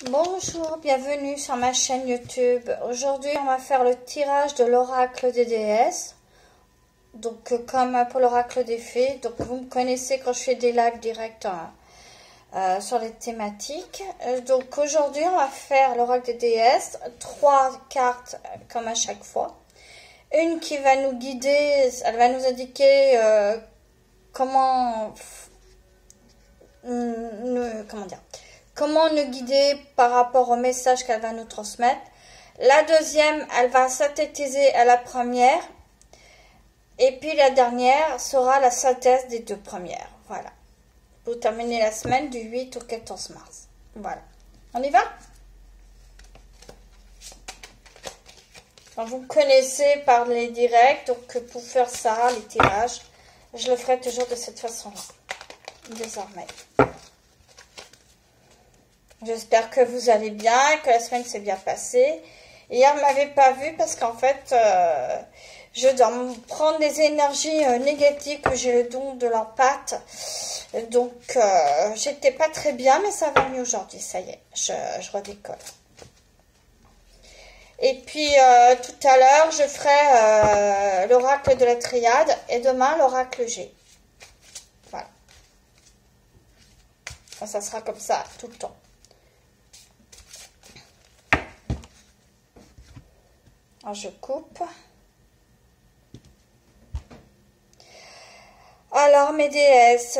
Bonjour, bienvenue sur ma chaîne YouTube. Aujourd'hui, on va faire le tirage de l'oracle des déesses. Donc, comme pour l'oracle des fées. Donc, vous me connaissez quand je fais des lives directs sur les thématiques. Donc, aujourd'hui, on va faire l'oracle des déesses. 3 cartes comme à chaque fois. Une qui va nous guider, elle va nous indiquer comment nous guider par rapport au message qu'elle va nous transmettre. La deuxième, elle va synthétiser à la première. Et puis la dernière sera la synthèse des deux premières. Voilà. Pour terminer la semaine du 8 au 14 mars. Voilà. On y va? Vous me connaissez par les directs. Donc pour faire ça, les tirages, je le ferai toujours de cette façon-là. Désormais. J'espère que vous allez bien, que la semaine s'est bien passée. Hier, vous ne m'avez pas vu parce qu'en fait, je dois prendre des énergies négatives, que j'ai le don de l'empathie. Donc, j'étais pas très bien, mais ça va mieux aujourd'hui. Ça y est, je redécolle. Et puis, tout à l'heure, je ferai l'oracle de la triade et demain, l'oracle G. Voilà. Ça sera comme ça tout le temps. Alors, je coupe. Alors, mes déesses,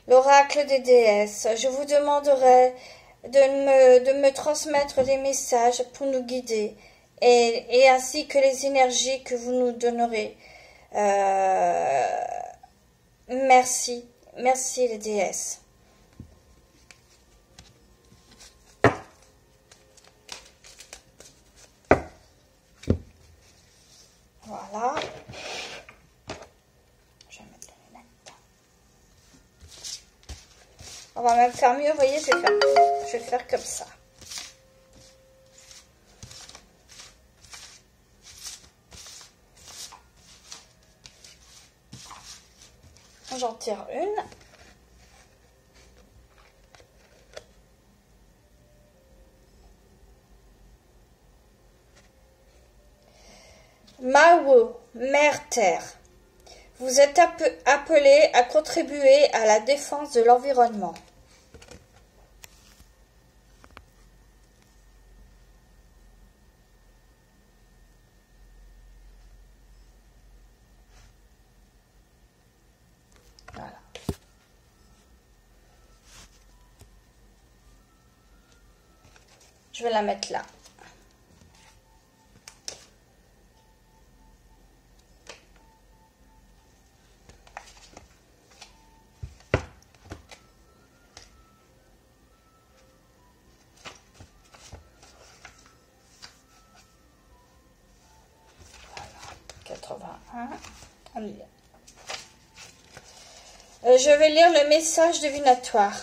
l'oracle des déesses, je vous demanderai de me transmettre les messages pour nous guider et ainsi que les énergies que vous nous donnerez. Merci, merci les déesses. Voilà. Je vais mettre les lunettes. On va même faire mieux, vous voyez, je vais faire comme ça. J'en tire une. Mawo, Mère Terre, vous êtes appelé à contribuer à la défense de l'environnement. Voilà. Je vais la mettre là. On y est. Je vais lire le message divinatoire.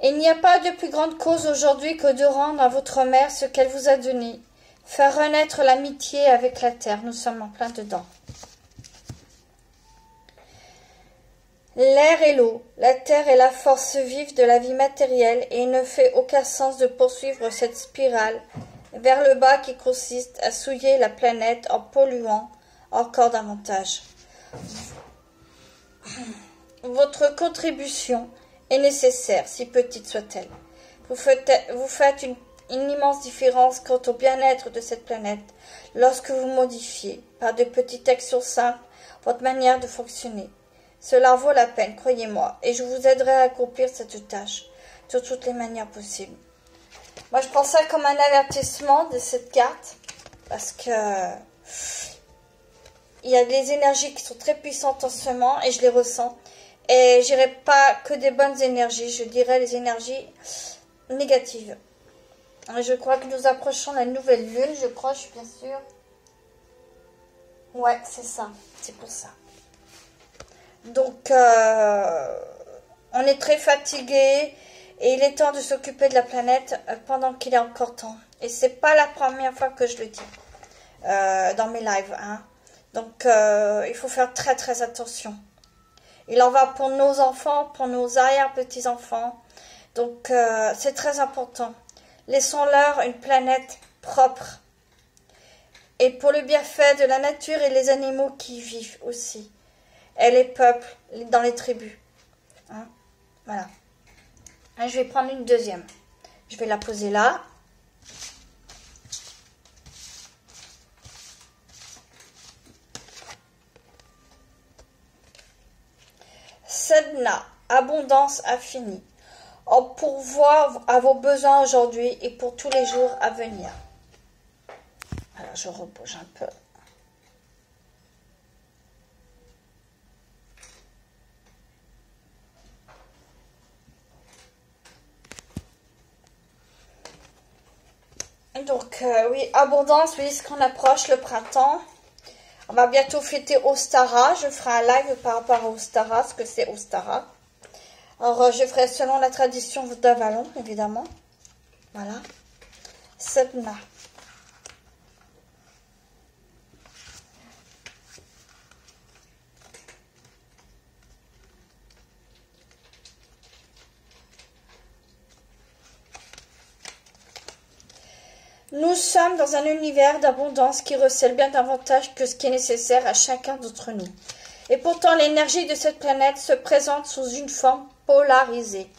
Il n'y a pas de plus grande cause aujourd'hui que de rendre à votre mère ce qu'elle vous a donné. Faire renaître l'amitié avec la terre. Nous sommes en plein dedans. L'air et l'eau, la terre est la force vive de la vie matérielle et il ne fait aucun sens de poursuivre cette spirale vers le bas qui consiste à souiller la planète en polluant encore davantage. Votre contribution est nécessaire, si petite soit-elle. Vous faites une immense différence quant au bien-être de cette planète lorsque vous modifiez, par de petites actions simples, votre manière de fonctionner. Cela vaut la peine, croyez-moi, et je vous aiderai à accomplir cette tâche de toutes les manières possibles. Moi, je prends ça comme un avertissement de cette carte, parce que il y a des énergies qui sont très puissantes en ce moment, et je les ressens. Et je dirais pas que des bonnes énergies, je dirais les énergies négatives. Je crois que nous approchons la nouvelle lune, je crois, je suis bien sûre. Ouais, c'est ça, c'est pour ça. Donc, on est très fatigué et il est temps de s'occuper de la planète pendant qu'il est encore temps. Et c'est pas la première fois que je le dis dans mes lives. Hein. Donc, il faut faire très très attention. Il en va pour nos enfants, pour nos arrière-petits-enfants, Donc, c'est très important. Laissons-leur une planète propre. Et pour le bienfait de la nature et les animaux qui y vivent aussi. Et les peuples dans les tribus. Hein? Voilà. Et je vais prendre une deuxième. Je vais la poser là. Sedna, abondance infinie. En pourvoir à vos besoins aujourd'hui et pour tous les jours à venir. Alors, je repose un peu. Donc, oui, abondance, oui, ce qu'on approche le printemps. On va bientôt fêter Ostara. Je ferai un live par rapport à Ostara, ce que c'est Ostara. Alors, je ferai selon la tradition d'Avalon, évidemment. Voilà. Sedna. Nous sommes dans un univers d'abondance qui recèle bien davantage que ce qui est nécessaire à chacun d'entre nous. Et pourtant, l'énergie de cette planète se présente sous une forme polarisée.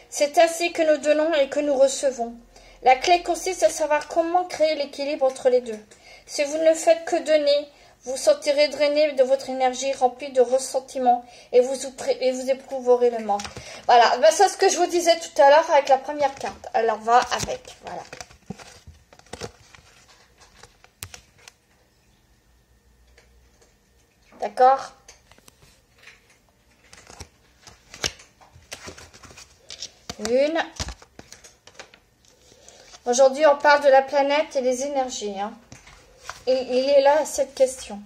C'est ainsi que nous donnons et que nous recevons. La clé consiste à savoir comment créer l'équilibre entre les deux. Si vous ne faites que donner, vous sentirez drainé de votre énergie remplie de ressentiments et vous éprouverez le manque. Voilà, ben, c'est ce que je vous disais tout à l'heure avec la première carte. Alors, va avec, voilà. D'accord? Une. Aujourd'hui, on parle de la planète et des énergies. Hein. Et il est là cette question.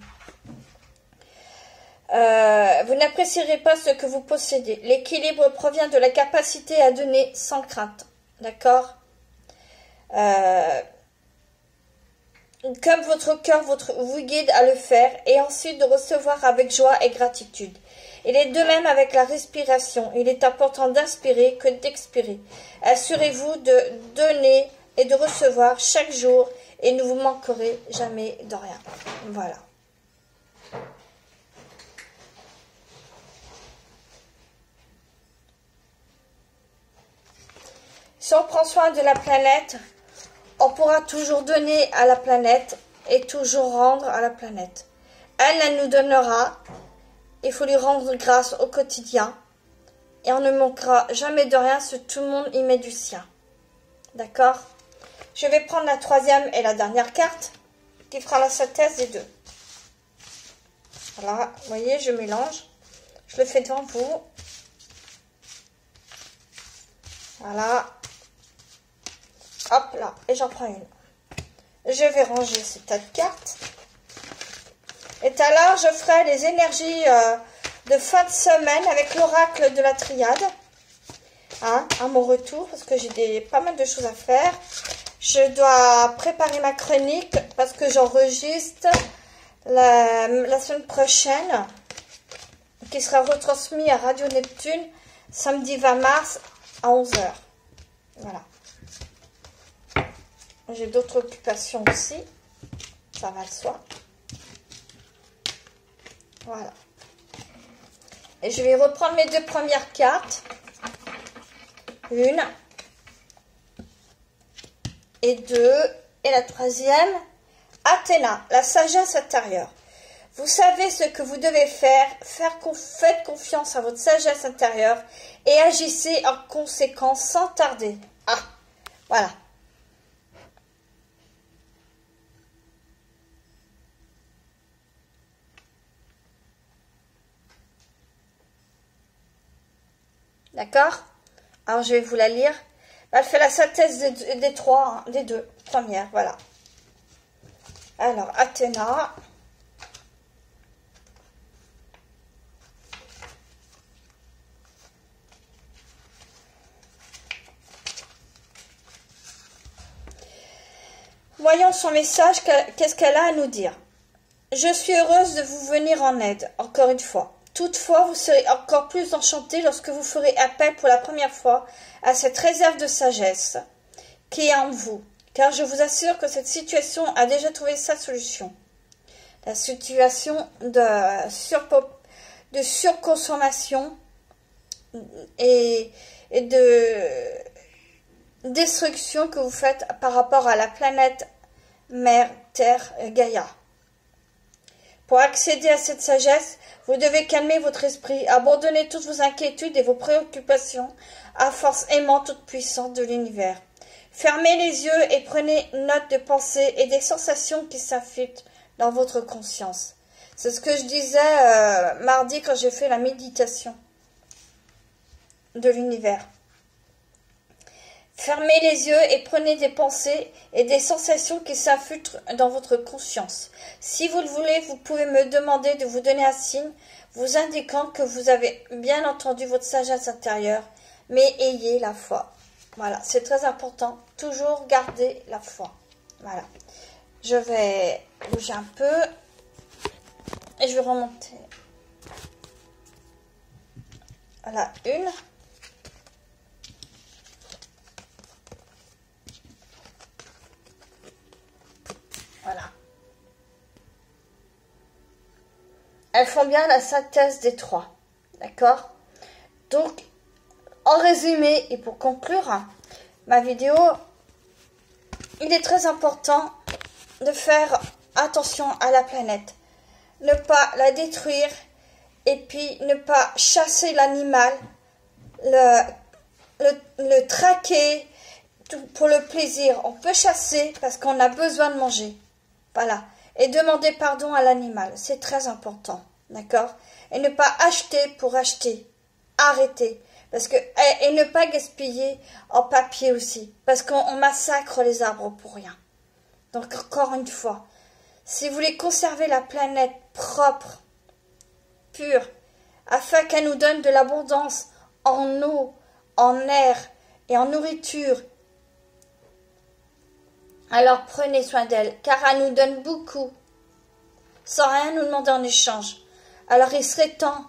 Vous n'apprécierez pas ce que vous possédez. L'équilibre provient de la capacité à donner sans crainte. D'accord? Comme votre cœur vous guide à le faire et ensuite de recevoir avec joie et gratitude. Il est de même avec la respiration. Il est important d'inspirer que d'expirer. Assurez-vous de donner et de recevoir chaque jour et ne vous manquerez jamais de rien. Voilà. Si on prend soin de la planète, on pourra toujours donner à la planète et toujours rendre à la planète. Elle nous donnera. Il faut lui rendre grâce au quotidien. Et on ne manquera jamais de rien si tout le monde y met du sien. D'accord? Je vais prendre la troisième et la dernière carte qui fera la synthèse des deux. Voilà, vous voyez, je mélange. Je le fais devant vous. Voilà. Hop là, et j'en prends une. Je vais ranger ces tas de cartes. Et tout à l'heure, je ferai les énergies de fin de semaine avec l'oracle de la triade. Hein, à mon retour, parce que j'ai pas mal de choses à faire. Je dois préparer ma chronique parce que j'enregistre la semaine prochaine, qui sera retransmise à Radio Neptune, samedi 20 mars à 11 h. Voilà. J'ai d'autres occupations aussi. Ça va le soir. Voilà. Et je vais reprendre mes deux premières cartes. Une. Et deux. Et la troisième. Athéna, la sagesse intérieure. Vous savez ce que vous devez faire. Faites confiance à votre sagesse intérieure. Et agissez en conséquence sans tarder. Ah, voilà. D'accord? Alors, je vais vous la lire. Elle fait la synthèse des trois, hein, des deux premières, voilà. Alors, Athéna. Voyons son message, qu'est-ce qu'elle a à nous dire. Je suis heureuse de vous venir en aide, encore une fois. Toutefois, vous serez encore plus enchanté lorsque vous ferez appel pour la première fois à cette réserve de sagesse qui est en vous, car je vous assure que cette situation a déjà trouvé sa solution. La situation de surconsommation et de destruction que vous faites par rapport à la planète mère Terre Gaïa. Pour accéder à cette sagesse, vous devez calmer votre esprit, abandonner toutes vos inquiétudes et vos préoccupations à force aimante toute puissante de l'univers. Fermez les yeux et prenez note de pensées et des sensations qui s'infiltrent dans votre conscience. C'est ce que je disais mardi quand j'ai fait la méditation de l'univers. Fermez les yeux et prenez des pensées et des sensations qui s'infiltrent dans votre conscience. Si vous le voulez, vous pouvez me demander de vous donner un signe vous indiquant que vous avez bien entendu votre sagesse intérieure, mais ayez la foi. Voilà, c'est très important. Toujours garder la foi. Voilà. Je vais bouger un peu et je vais remonter. Voilà, une. Voilà. Elles font bien la synthèse des trois. D'accord? Donc, en résumé, et pour conclure ma vidéo, il est très important de faire attention à la planète. Ne pas la détruire et puis ne pas chasser l'animal, le traquer pour le plaisir. On peut chasser parce qu'on a besoin de manger. Voilà. Et demander pardon à l'animal. C'est très important. D'accord? Et ne pas acheter pour acheter. Arrêtez. Parce que, et ne pas gaspiller en papier aussi. Parce qu'on massacre les arbres pour rien. Donc, encore une fois, si vous voulez conserver la planète propre, pure, afin qu'elle nous donne de l'abondance en eau, en air et en nourriture, alors prenez soin d'elle, car elle nous donne beaucoup, sans rien nous demander en échange. Alors il serait temps,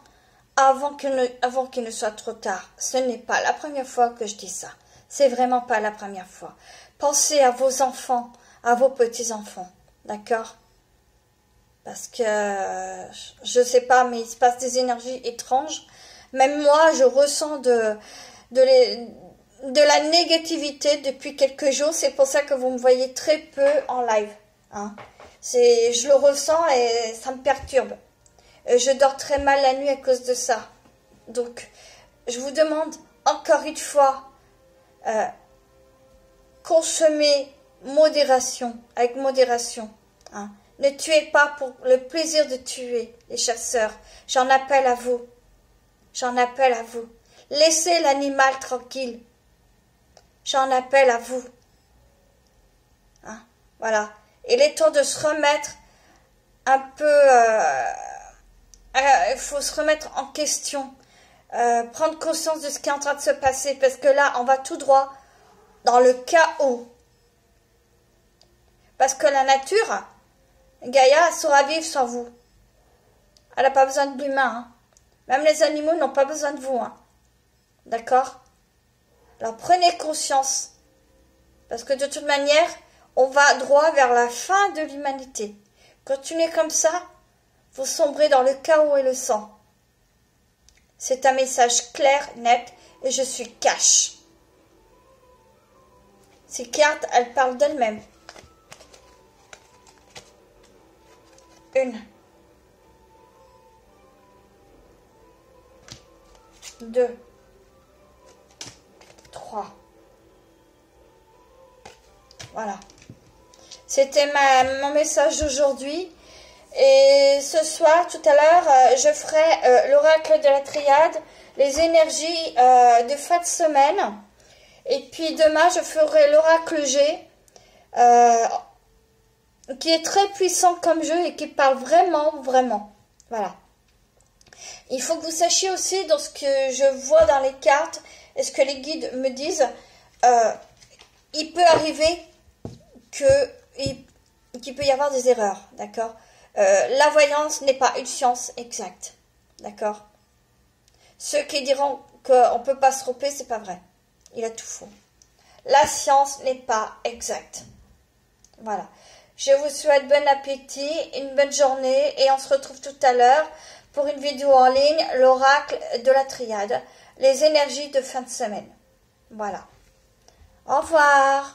avant qu'il ne soit trop tard. Ce n'est pas la première fois que je dis ça. C'est vraiment pas la première fois. Pensez à vos enfants, à vos petits-enfants, d'accord? Parce que, je sais pas, mais il se passe des énergies étranges. Même moi, je ressens de la négativité depuis quelques jours. C'est pour ça que vous me voyez très peu en live. Hein. Je le ressens et ça me perturbe. Je dors très mal la nuit à cause de ça. Donc, je vous demande encore une fois, consommez avec modération. Hein. Ne tuez pas pour le plaisir de tuer les chasseurs. J'en appelle à vous. J'en appelle à vous. Laissez l'animal tranquille. J'en appelle à vous. Hein, voilà. Il est temps de se remettre un peu... il faut se remettre en question. Prendre conscience de ce qui est en train de se passer. Parce que là, on va tout droit dans le chaos. Parce que la nature, Gaïa, elle saura vivre sans vous. Elle n'a pas besoin de l'humain. Hein. Même les animaux n'ont pas besoin de vous. Hein. D'accord? Alors prenez conscience. Parce que de toute manière, on va droit vers la fin de l'humanité. Continuez comme ça, vous sombrez dans le chaos et le sang. C'est un message clair, net, et je suis cash. Ces cartes, elles parlent d'elles-mêmes. Une. 2. 3. Voilà. C'était mon message d'aujourd'hui. Et ce soir, tout à l'heure, je ferai l'oracle de la triade, les énergies de fin de semaine. Et puis demain, je ferai l'oracle G, qui est très puissant comme jeu et qui parle vraiment, vraiment. Voilà. Il faut que vous sachiez aussi, dans ce que je vois dans les cartes, et ce que les guides me disent, il peut arriver qu'il peut y avoir des erreurs, d'accord? La voyance n'est pas une science exacte, D'accord? Ceux qui diront qu'on ne peut pas se tromper, c'est pas vrai. Il a tout faux. La science n'est pas exacte. Voilà. Je vous souhaite bon appétit, une bonne journée et on se retrouve tout à l'heure pour une vidéo en ligne, l'oracle de la triade, les énergies de fin de semaine. Voilà. Au revoir.